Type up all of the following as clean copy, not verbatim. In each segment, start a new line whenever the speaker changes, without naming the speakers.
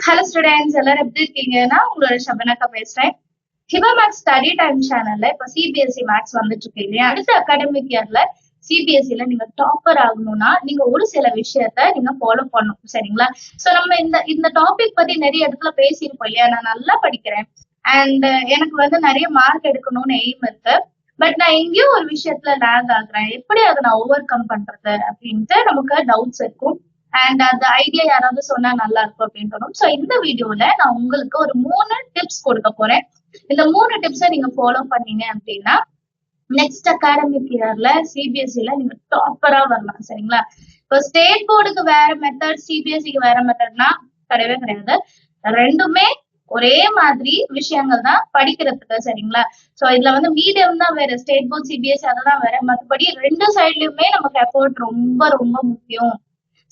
Hello students, எல்லாரும் எப்படி இருக்கீங்க? நான் உங்களோட ஷபனாக்கா பேசுறேன். ஹிபா மேக்ஸ் ஸ்டடி டைம் சேனல்ல இப்ப சிபிஎஸ்இ மேக்ஸ் வந்துட்டு இருக்கு இல்லையா? அடுத்த அகாடமிக் இயர்ல சிபிஎஸ்இல நீங்க டாப்பர் ஆகணும்னா நீங்க ஒரு சில விஷயத்த நீங்க ஃபாலோ பண்ணணும், சரிங்களா? சோ நம்ம இந்த இந்த டாபிக் பத்தி நிறைய இடத்துல பேசியிருப்போம் இல்லையா? நான் நல்லா படிக்கிறேன் அண்ட் எனக்கு வந்து நிறைய மார்க் எடுக்கணும்னு எய்ம் இருக்கு. பட் நான் எங்கேயோ ஒரு விஷயத்துல லேக் ஆகுறேன், எப்படி அதை நான் ஓவர் கம் பண்றது அப்படின்ட்டு நமக்கு டவுட்ஸ் இருக்கும். அண்ட் அந்த ஐடியா யாராவது சொன்னா நல்லா இருக்கும் அப்படின்னு தோணும். சோ இந்த வீடியோல நான் உங்களுக்கு ஒரு 3 டிப்ஸ் கொடுக்க போறேன். இந்த 3 டிப்ஸை நீங்க ஃபாலோ பண்ணீங்க அப்படின்னா நெக்ஸ்ட் அகாடமிக் இயர்ல சிபிஎஸ்இல நீங்க டாப்பரா வரலாம், சரிங்களா? இப்போ ஸ்டேட் போர்டுக்கு வேற மெத்தட், சிபிஎஸ்இக்கு வேற மெத்தட்னா கிடையவே கிடையாது. ரெண்டுமே ஒரே மாதிரி விஷயங்கள் தான் படிக்கிறதுக்கு, சரிங்களா? சோ இதுல வந்து மீடியம் தான் வேற, ஸ்டேட் போர்ட் சிபிஎஸ்இ அதெல்லாம் வேற. மற்றபடி ரெண்டு சைட்லயுமே நமக்கு எஃபோர்ட் ரொம்ப ரொம்ப முக்கியம்,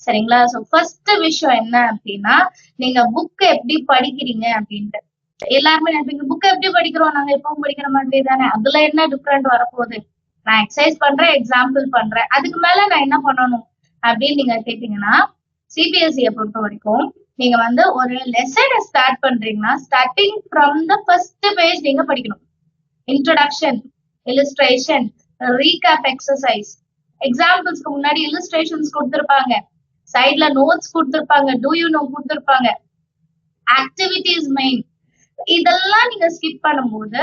சரிங்களா? சோ ஃபர்ஸ்ட் விஷயம் என்ன அப்படின்னா, நீங்க புக் எப்படி படிக்கிறீங்க அப்படின்ட்டு. எல்லாருமே நினைப்பீங்க புக் எப்படி படிக்கிறோம், நாங்க எப்பவும் படிக்கிற மாதிரி தானே, அதுல என்ன டிஃப்ரெண்ட் வரப்போகுது, நான் எக்ஸசைஸ் பண்றேன், எக்ஸாம்பிள் பண்றேன், அதுக்கு மேல நான் என்ன பண்ணணும் அப்படின்னு நீங்க கேட்டீங்கன்னா, சிபிஎஸ்இ பொறுத்த வரைக்கும் நீங்க வந்து ஒரு லெசனை ஸ்டார்ட் பண்றீங்கன்னா starting from the first page நீங்க படிக்கணும். இன்ட்ரோடக்ஷன், இல்லுஸ்ட்ரேஷன், ரீகேப் எக்ஸசைஸ், எக்ஸாம்பிள்ஸ்க்கு முன்னாடி இல்லுஸ்ட்ரேஷன்ஸ் கொடுத்திருப்பாங்க, சைட்ல நோட்ஸ் கொடுத்திருப்பாங்க, டூ யூ நோ கொடுத்திருப்பாங்க, ஆக்டிவிட்டிஸ் மெயின். இதெல்லாம் நீங்க ஸ்கிப் பண்ணும்போது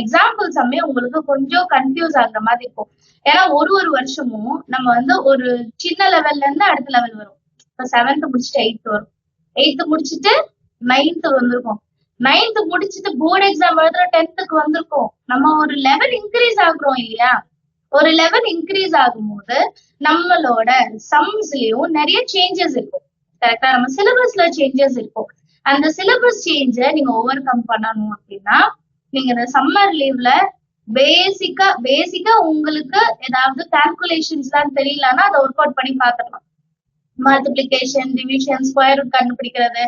எக்ஸாம்பிள் சமே உங்களுக்கு கொஞ்சம் கன்ஃபியூஸ் ஆகுற மாதிரி இருக்கும். ஏன்னா ஒரு வருஷமும் நம்ம வந்து ஒரு சின்ன லெவல்ல இருந்து அடுத்த லெவல் வரும். இப்ப 7th முடிச்சுட்டு 8th வரும், 8th முடிச்சுட்டு 9th வந்திருக்கும், 9th முடிச்சுட்டு போர்டு எக்ஸாம் எழுதுற 10th வந்திருக்கும். நம்ம ஒரு லெவல் இன்க்ரீஸ் ஆகுறோம் இல்லையா? ஒரு லெவல் இன்க்ரீஸ் ஆகும்போது நம்மளோட சம்ஸ்லயும் நிறைய சேஞ்சஸ் இருக்கும், கரெக்டா? நம்ம சிலபஸ்ல சேஞ்சஸ் இருக்கும். அந்த சிலபஸ் சேஞ்ச நீங்க ஓவர் கம் பண்ணணும் அப்படின்னா நீங்க இந்த சம்மர் லீவ்ல பேசிக்கா உங்களுக்கு ஏதாவது கால்குலேஷன்ஸ் எல்லாம் தெரியலன்னா அதை ஒர்க் அவுட் பண்ணி பாத்துக்கலாம். மல்டிபிளிகேஷன், டிவிஷன், ஸ்கொயர் ரூட் கண்டுபிடிக்கிறது,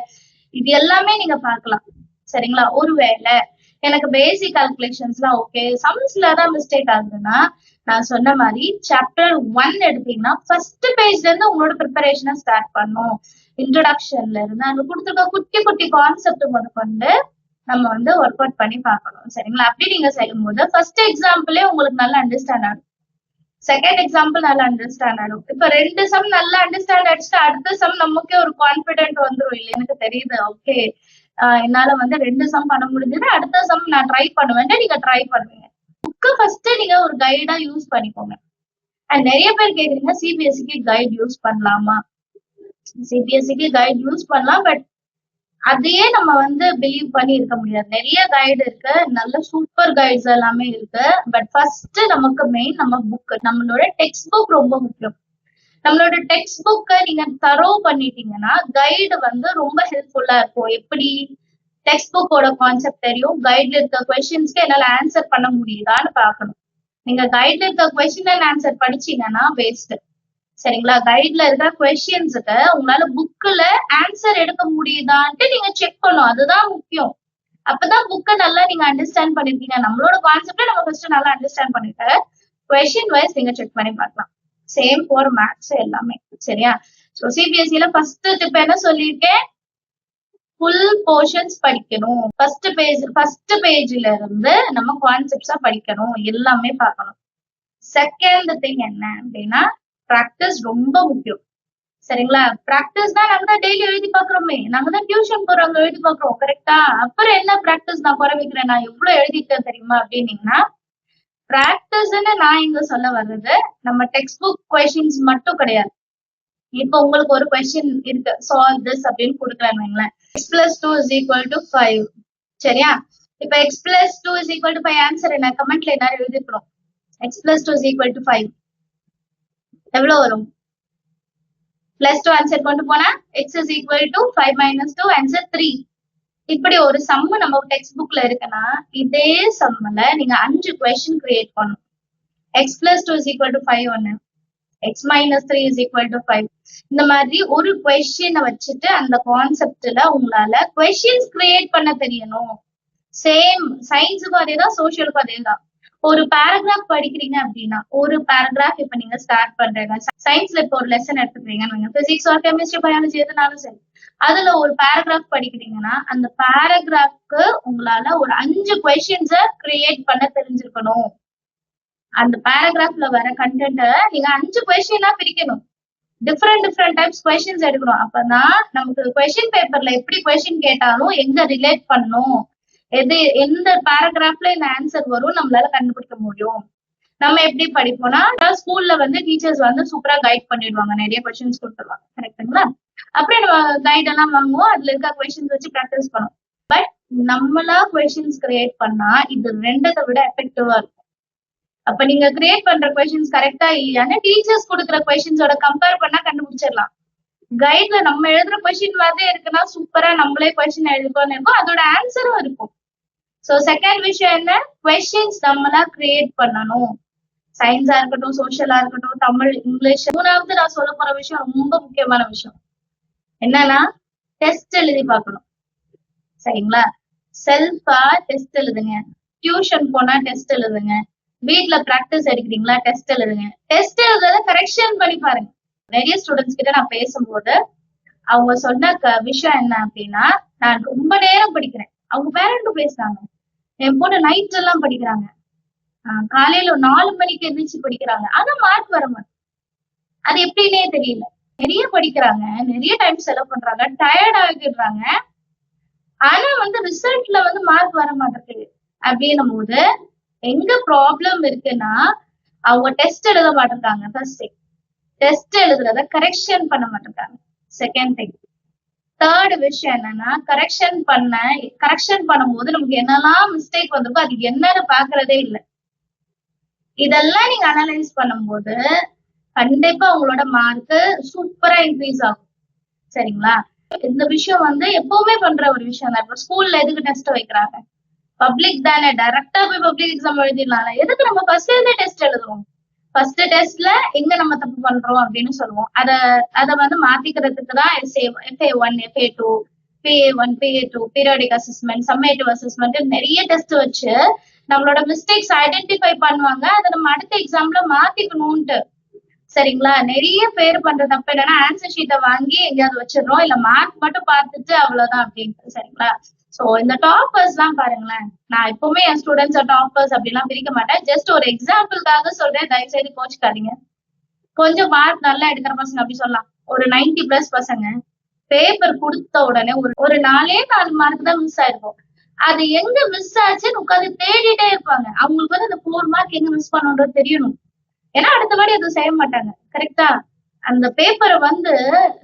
இது எல்லாமே நீங்க பார்க்கலாம், சரிங்களா? ஒருவேளை எனக்கு பேசிக் கால்குலேஷன்ஸ் எல்லாம் ஓகே, சம்ஸ்ல தான் மிஸ்டேக் ஆகுதுன்னா நான் சொன்ன மாதிரி சாப்டர் 1 எடுத்தீங்கன்னா ஃபர்ஸ்ட் பேஜ்ல இருந்து உங்களோட ப்ரிப்பரேஷனை ஸ்டார்ட் பண்ணும். இன்ட்ரோடக்ஷன்ல இருந்து அங்க கொடுத்துருக்க குட்டி குட்டி கான்செப்ட் முதற்கொண்டு நம்ம வந்து ஒர்க் அவுட் பண்ணி பார்க்கணும், சரிங்களா? அப்படி நீங்க செய்யும் போது ஃபர்ஸ்ட் எக்ஸாம்பிளே உங்களுக்கு நல்லா அண்டர்ஸ்டாண்ட் ஆகும், செகண்ட் எக்ஸாம்பிள் நல்லா அண்டர்ஸ்டாண்ட் ஆகும். இப்ப 2 சம் நல்லா அண்டர்ஸ்டாண்ட் ஆயிடுச்சுட்டு அடுத்த சம் நமக்கே ஒரு கான்பிடென்ட் வந்துடும், இல்லை எனக்கு தெரியுது, ஓகே என்னால வந்து 2 சம் பண்ண முடிஞ்சது, அடுத்த சம் நான் ட்ரை பண்ணுவேன், நீங்க ட்ரை பண்ணுவீங்க. புக்கு ஃபர்ஸ்ட் நீங்க ஒரு கைடா யூஸ் பண்ணிக்கோங்க. அண்ட் நிறைய பேர் கேக்குறீங்க சிபிஎஸ்சிக்கு கைட் யூஸ் பண்ணலாமா? சிபிஎஸ்சிக்கு கைட் யூஸ் பண்ணலாம், பட் அதையே நம்ம வந்து பிலீவ் பண்ணி இருக்க முடியாது. நிறைய கைடு இருக்கு, நல்ல சூப்பர் கைட்ஸ் எல்லாமே இருக்கு. பட் ஃபர்ஸ்ட் நமக்கு மெயின் நம்ம புக், நம்மளோட டெக்ஸ்ட் புக் ரொம்ப முக்கியம். நம்மளோட டெக்ஸ்ட் புக்கை நீங்க தரோ பண்ணிட்டீங்கன்னா கைடு வந்து ரொம்ப ஹெல்ப்ஃபுல்லா இருக்கும். எப்படி டெக்ஸ்ட் புக்கோட கான்செப்ட் தெரியும், கைட்ல இருக்க கொஸ்டின்ஸ்க்கு என்னால ஆன்சர் பண்ண முடியுதான்னு பாக்கணும். நீங்க கைட்ல இருக்க கொஸ்டின் அண்ட் ஆன்சர் படிச்சீங்கன்னா வேஸ்ட், சரிங்களா? கைட்ல இருக்க கொஸ்டின்ஸுக்கு உங்களால புக்ல ஆன்சர் எடுக்க முடியுதான்ட்டு நீங்க செக் பண்ணும், அதுதான் முக்கியம். அப்பதான் புக்கை நல்லா நீங்க அண்டர்ஸ்டாண்ட் பண்ணிருக்கீங்க. நம்மளோட கான்செப்டை நம்ம ஃபர்ஸ்ட் நல்லா அண்டர்ஸ்டாண்ட் பண்ணிட்டு கொஸ்டின் வைஸ் நீங்க செக் பண்ணி பார்க்கலாம். சேம் ஃபார் மேத்ஸ் எல்லாமே, சரியா? ஸோ சிபிஎஸ்சில ஃபர்ஸ்ட் டிப் என்ன சொல்லியிருக்கேன், ஃபுல் போர்ஷன்ஸ் படிக்கணும். ஃபர்ஸ்ட் பேஜ்ல இருந்து நம்ம கான்செப்ட்ஸா படிக்கணும், எல்லாமே பார்க்கணும். செகண்ட் திங் என்ன அப்படின்னா பிராக்டிஸ் ரொம்ப முக்கியம், சரிங்களா? பிராக்டிஸ் தான் நாங்க தான் டெய்லி எழுதி பாக்குறோமே, நாங்க தான் டியூஷன் போறவங்க எழுதி பாக்குறோம், கரெக்டா? அப்புறம் என்ன பிராக்டிஸ் நான் குறை வைக்கிறேன், நான் எவ்வளவு எழுதிட்டேன் தெரியுமா அப்படின்னீங்கன்னா, பிராக்டிஸ்ன்னு நான் இங்க சொல்ல வர்றது நம்ம டெக்ஸ்ட் புக் கொஸ்டின்ஸ் மட்டும் கிடையாது. இப்ப உங்களுக்கு ஒரு கொஸ்டின் இருக்கு, சால்வ் திஸ் அப்படின்னு கொடுக்குறேன்னு வைங்களேன், x+2 = 5, சரியா? இப்ப x+2 = 5 ஆன்சர் என்ன கமெண்ட்ல எல்லாரும் எழுதிருக்கணும். x+2 = 5 எவ்வளவு வரும்? +2 ஆன்சர் கொண்டு போனா x = 5 - 2 ஆன்சர் 3. இப்படி ஒரு சம் நம்ம டெக்ஸ்ட் புக்ல இருக்குன்னா இதே சம்ல நீங்க 5 கொஸ்டின் கிரியேட் பண்ணணும். x+2 = 5 ஒண்ணு, x - 3 = 5. இந்த மாதிரி ஒரு கொஸ்டினை வச்சுட்டு அந்த கான்செப்ட்ல உங்களால கொஸ்டின்ஸ் கிரியேட் பண்ண தெரியணும். சேம் சயின்ஸுக்கும் அதேதான், சோசியலுக்கும் அதேதான். ஒரு பேராகிராஃப் படிக்கிறீங்க அப்படின்னா, ஒரு பேராகிராஃப் இப்ப நீங்க ஸ்டார்ட் பண்றீங்க. சயின்ஸ்ல இப்ப ஒரு லெசன் எடுத்துக்கிறீங்கன்னு பிசிக்ஸ் ஆர் கெமிஸ்ட்ரி, பயாலஜி எதுனாலும் சரி. அதுல ஒரு பேராகிராஃப் படிக்கிறீங்கன்னா, அந்த பேராகிராஃப்க்கு உங்களால ஒரு 5 கொஸ்டின்ஸ கிரியேட் பண்ண தெரிஞ்சிருக்கணும். அந்த பேராகிராஃப்ல வர கண்டென்ட்ட நீங்க 5 கொஸ்டினா பிரிக்கணும். டிஃபரெண்ட் டைப்ஸ் கொஸ்டின்ஸ் எடுக்கணும். அப்பதான் நமக்கு கொஸ்டின் பேப்பர்ல எப்படி கொஸ்டின் கேட்டாலும் எங்க ரிலேட் பண்ணும், எந்த பேராகிராஃப்ல இந்த ஆன்சர் வரும் நம்மளால கண்டுபிடிக்க முடியும். நம்ம எப்படி படிப்போம்னா, ஸ்கூல்ல வந்து டீச்சர்ஸ் வந்து சூப்பரா கைட் பண்ணிடுவாங்க, நிறைய கொஸ்டின்ஸ் கொடுத்துருவாங்க, கரெக்ட்டுங்களா? அப்புறம் நம்ம கைட் எல்லாம் வாங்குவோம், அதுல இருக்க கொஸ்டின்ஸ் வச்சு ப்ராக்டிஸ் பண்ணுவோம். பட் நம்மளா கொஸ்டின்ஸ் கிரியேட் பண்ணா இது ரெண்டத்தை விட எஃபெக்டிவா இருக்கும். அப்ப நீங்க கிரியேட் பண்ற கொஸ்டின்ஸ் கரெக்டா இல்லையான்னு டீச்சர்ஸ் கொடுக்குற கொஸ்டின்ஸோட கம்பேர் பண்ணா கண்டுபிடிச்சிடலாம். கைட்ல நம்ம எழுதுற கொஸ்டின் மாதிரி இருக்குன்னா சூப்பரா நம்மளே கொஸ்டின் எழுதுவோம்னு இருக்கும், அதோட ஆன்சரும் இருக்கும். சோ செகண்ட் விஷயம் என்ன, கொஸ்டின்ஸ் நம்மளா கிரியேட் பண்ணணும். சயின்ஸா இருக்கட்டும், சோஷியலா இருக்கட்டும், தமிழ், இங்கிலீஷ். மூணாவது நான் சொல்ல போற விஷயம் ரொம்ப முக்கியமான விஷயம் என்னன்னா, டெஸ்ட் எழுதி பார்க்கணும். சரிங்களா? செல்ஃபா டெஸ்ட் எழுதுங்க. டியூஷன் போனா டெஸ்ட் எழுதுங்க. வீட்ல பிராக்டிஸ் எடுக்கிறீங்களா, டெஸ்ட் எழுதுங்க. டெஸ்ட் எழுதுறத கரெக்ஷன் பண்ணி பாருங்க. நிறைய ஸ்டூடெண்ட்ஸ் கிட்ட நான் பேசும்போது அவங்க சொன்ன விஷயம் என்ன அப்படின்னா, நான் ரொம்ப நேரம் படிக்கிறேன். அவங்க பேரண்ட்டும் பேசுறாங்க, என் பொண்ணு நைட் எல்லாம் படிக்கிறாங்க, காலையில 4 மணிக்கு எந்திரிச்சு படிக்கிறாங்க, ஆனா மார்க் வர மாட்டேங்குது. அது எப்படின்னே தெரியல. நிறைய படிக்கிறாங்க, நிறைய டைம் செலவு பண்றாங்க, டயர்ட் ஆகிடுறாங்க, ஆனா வந்து ரிசல்ட்ல வந்து மார்க் வர மாட்டேங்குது. அப்படின்னும் போது எங்க ப்ராப்ளம் இருக்குன்னா, அவங்க டெஸ்ட் எழுத மாட்டேங்காங்க. ஃபர்ஸ்ட் திங், டெஸ்ட் எழுதுறத கரெக்ஷன் பண்ண மாட்டேங்காங்க. செகண்ட் திங், தேர்ட் விஷயம் என்னன்னா, கரெக்ஷன் பண்ணும்போது நமக்கு என்னெல்லாம் மிஸ்டேக் வந்திருக்கோ அது என்னன்னு பாக்குறதே இல்லை. இதெல்லாம் நீங்க அனலைஸ் பண்ணும்போது கண்டிப்பா உங்களோட மார்க் சூப்பரா இன்க்ரீஸ் ஆகும். சரிங்களா? இந்த விஷயம் வந்து எப்பவுமே பண்ற ஒரு விஷயம் தான். இப்ப ஸ்கூல்ல எதுக்கு டெஸ்ட் வைக்கிறாங்க? பப்ளிக் தானே, டைரக்டா போய் பப்ளிக் எக்ஸாம் எழுதிடலாம். எதுக்கு நம்ம ஃபர்ஸ்ட்ல இருந்தே டெஸ்ட் எழுதுறோம்? ஃபர்ஸ்ட் டெஸ்ட்ல எங்க நம்ம தப்பு பண்றோம் அப்படின்னு சொல்லுவோம். அத வந்து மாத்திக்கிறதுக்கு தான் FA1, FA2, PA1, PA2, periodic assessment, summative assessment நிறைய டெஸ்ட் வச்சு நம்மளோட மிஸ்டேக்ஸ் ஐடென்டிஃபை பண்ணுவாங்க. அதை நம்ம அடுத்த எக்ஸாம்ல மாத்திக்கணும்ட்டு. சரிங்களா? நிறைய பேர் பண்ற தப்பு என்னன்னா, ஆன்சர் ஷீட்டை வாங்கி எங்கேயாவது வச்சிடறோம், இல்ல மார்க் மட்டும் பார்த்துட்டு அவ்வளவுதான் அப்படின்ட்டு. சரிங்களா? சோ இந்த டாப்பர்ஸ் எல்லாம் பாருங்களேன், நான் எப்பவுமே என் ஸ்டூடெண்ட்ஸ் டாப்பர்ஸ் அப்படிலாம் பிரிக்க மாட்டேன். ஜஸ்ட் ஒரு எக்ஸாம்பிளுக்காக சொல்றேன், தயவு செய்து கோச்சுக்காதீங்க. கொஞ்சம் மார்க் நல்லா எடுக்கிற பசங்க அப்படி சொல்லலாம், ஒரு 90+ பசங்க பேப்பர் கொடுத்த உடனே ஒரு 4 மார்க் தான் மிஸ் ஆயிருக்கும். அது எங்க மிஸ் ஆச்சுன்னு உட்காந்து தேடிட்டே இருப்பாங்க. அவங்களுக்கு வந்து அந்த 4 மார்க் எங்க மிஸ் பண்ணணும்ன்றது தெரியணும். ஏன்னா அடுத்த வாட்டி அதை செய்ய மாட்டாங்க. கரெக்டா? அந்த பேப்பரை வந்து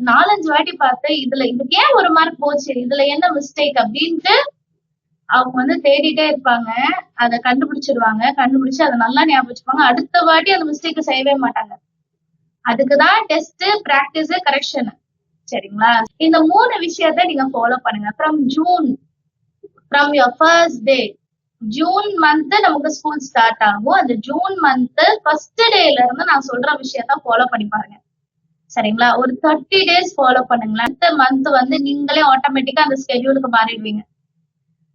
4-5 வாட்டி பார்த்து இதுக்கு ஏன் 1 மார்க் போச்சு, இதுல என்ன மிஸ்டேக் அப்படின்ட்டு அவங்க வந்து தேடிட்டே இருப்பாங்க. அதை கண்டுபிடிச்சிருவாங்க. கண்டுபிடிச்சு அதை நல்லா ஞாபகம் வச்சுப்பாங்க. அடுத்த வாட்டி அந்த மிஸ்டேக் செய்யவே மாட்டாங்க. அதுக்குதான் டெஸ்ட், பிராக்டிஸ், கரெக்ஷன். சரிங்களா? இந்த 3 விஷயத்த நீங்க ஃபாலோ பண்ணுங்க. From your first day. June month நமக்கு ஸ்கூல் ஸ்டார்ட் ஆகும். அந்த ஜூன் மந்த் ஃபர்ஸ்ட் டேல இருந்து நான் சொல்ற விஷயத்த ஃபாலோ பண்ணி பாருங்க. சரிங்களா? ஒரு 30 days ஃபாலோ பண்ணுங்களேன். அடுத்த மந்த் வந்து நீங்களே ஆட்டோமேட்டிக்கா அந்த ஸ்கெடியூலுக்கு மாறிடுவீங்க.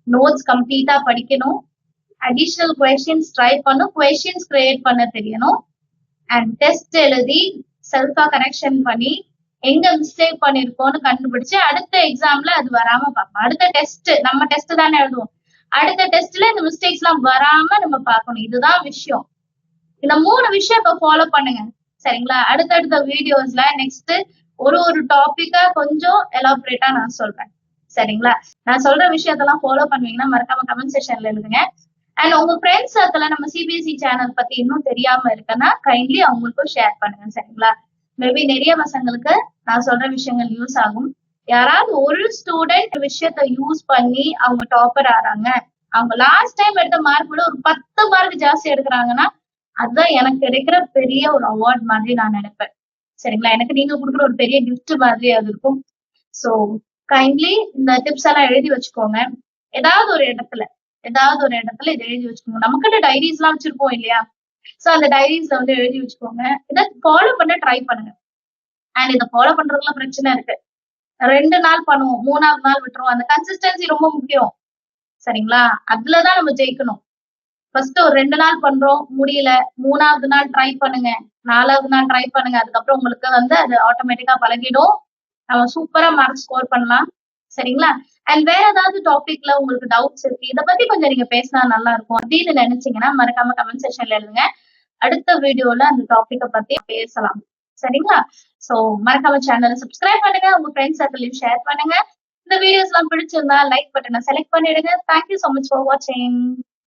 நோட்ஸ் கம்ப்ளீட்டா படிக்கணும், அடிஷனல் கொஸ்டின்ஸ் ட்ரை பண்ணும், கொஸ்டின்ஸ் கிரியேட் பண்ண தெரியணும், அண்ட் டெஸ்ட் எழுதி செல்ஃபா கரெக்ஷன் பண்ணி எங்க மிஸ்டேக் பண்ணிருக்கோம்னு கண்டுபிடிச்சு அடுத்த எக்ஸாம்ல அது வராம பார்ப்போம். அடுத்த டெஸ்ட், நம்ம டெஸ்ட் தானே எழுதுவோம், அடுத்த டெஸ்ட்ல இந்த மிஸ்டேக்ஸ் எல்லாம் வராம நம்ம பார்க்கணும். இதுதான் விஷயம். இந்த 3 விஷயம் இப்ப ஃபாலோ பண்ணுங்க. சரிங்களா? அடுத்தடுத்த வீடியோஸ்ல நெக்ஸ்ட் ஒரு டாபிக்கா கொஞ்சம் எலாபரேட்டா நான் சொல்றேன். சரிங்களா? நான் சொல்ற விஷயத்தெல்லாம் ஃபாலோ பண்ணுவீங்கன்னா மறக்காம கமெண்ட் செக்ஷன்ல எழுதுங்க. அண்ட் உங்க ஃப்ரெண்ட்ஸ் சர்க்கிள்ல நம்ம CBSE சேனல் பத்தி இன்னும் தெரியாம இருக்குன்னா கைண்ட்லி அவங்களுக்கும் ஷேர் பண்ணுங்க. சரிங்களா? மேபி நிறைய பசங்களுக்கு நான் சொல்ற விஷயங்கள் யூஸ் ஆகும். யாராவது ஒரு ஸ்டூடெண்ட் விஷயத்த யூஸ் பண்ணி அவங்க டாப்பர் ஆறாங்க, அவங்க லாஸ்ட் டைம் எடுத்த மார்க் விட ஒரு 10 மார்க் ஜாஸ்தி எடுக்கிறாங்கன்னா அதுதான் எனக்கு கிடைக்கிற பெரிய ஒரு அவார்ட் மாதிரி நான் நினைப்பேன். சரிங்களா? எனக்கு நீங்க கொடுக்குற ஒரு பெரிய கிஃப்ட் மாதிரி அது இருக்கும். சோ கைண்ட்லி இந்த டிப்ஸ் எல்லாம் எழுதி வச்சுக்கோங்க. ஏதாவது ஒரு இடத்துல இதை எழுதி வச்சுக்கோங்க. நமக்கிட்ட டைரிஸ் எல்லாம் வச்சிருப்போம் இல்லையா? சோ அந்த டைரிஸ்ல வந்து எழுதி வச்சுக்கோங்க. இதை ஃபாலோ பண்ண ட்ரை பண்ணுங்க. அண்ட் இதை ஃபாலோ பண்றதுல பிரச்சனை இருக்கு. 2 நாள் பண்ணுவோம், 3ஆவது நாள் விட்டுருவோம். அந்த கன்சிஸ்டன்சி ரொம்ப முக்கியம். சரிங்களா? அதுலதான் நம்ம ஜெயிக்கணும். ஃபர்ஸ்ட் ஒரு 2 நாள் பண்றோம், முடியல. 3வது நாள் ட்ரை பண்ணுங்க. 4வது நாள் ட்ரை பண்ணுங்க. அதுக்கப்புறம் உங்களுக்கு அது ஆட்டோமேட்டிக்கா பழகிடும். நம்ம சூப்பரா மார்க் ஸ்கோர் பண்ணலாம். சரிங்களா? அண்ட் வேற ஏதாவது டாபிக்ல உங்களுக்கு டவுட்ஸ் இருக்கு. இத பத்தி கொஞ்சம் நீங்க பேசினா நல்லா இருக்கும் அப்படின்னு நினைச்சீங்கன்னா, மறக்காம கமெண்ட் செக்ஷன்ல எழுதுங்க. அடுத்த வீடியோல அந்த டாபிக்க பத்தி பேசலாம். சரிங்களா? சோ மறக்காம சேனலை சப்ஸ்கிரைப் பண்ணுங்க. உங்க ஃப்ரெண்ட்ஸ் சர்க்கிளையும் ஷேர் பண்ணுங்க. இந்த வீடியோஸ் எல்லாம் பிடிச்சிருந்தா லைக் பட்டனை செலக்ட் பண்ணிடுங்க. Thank you so much for watching.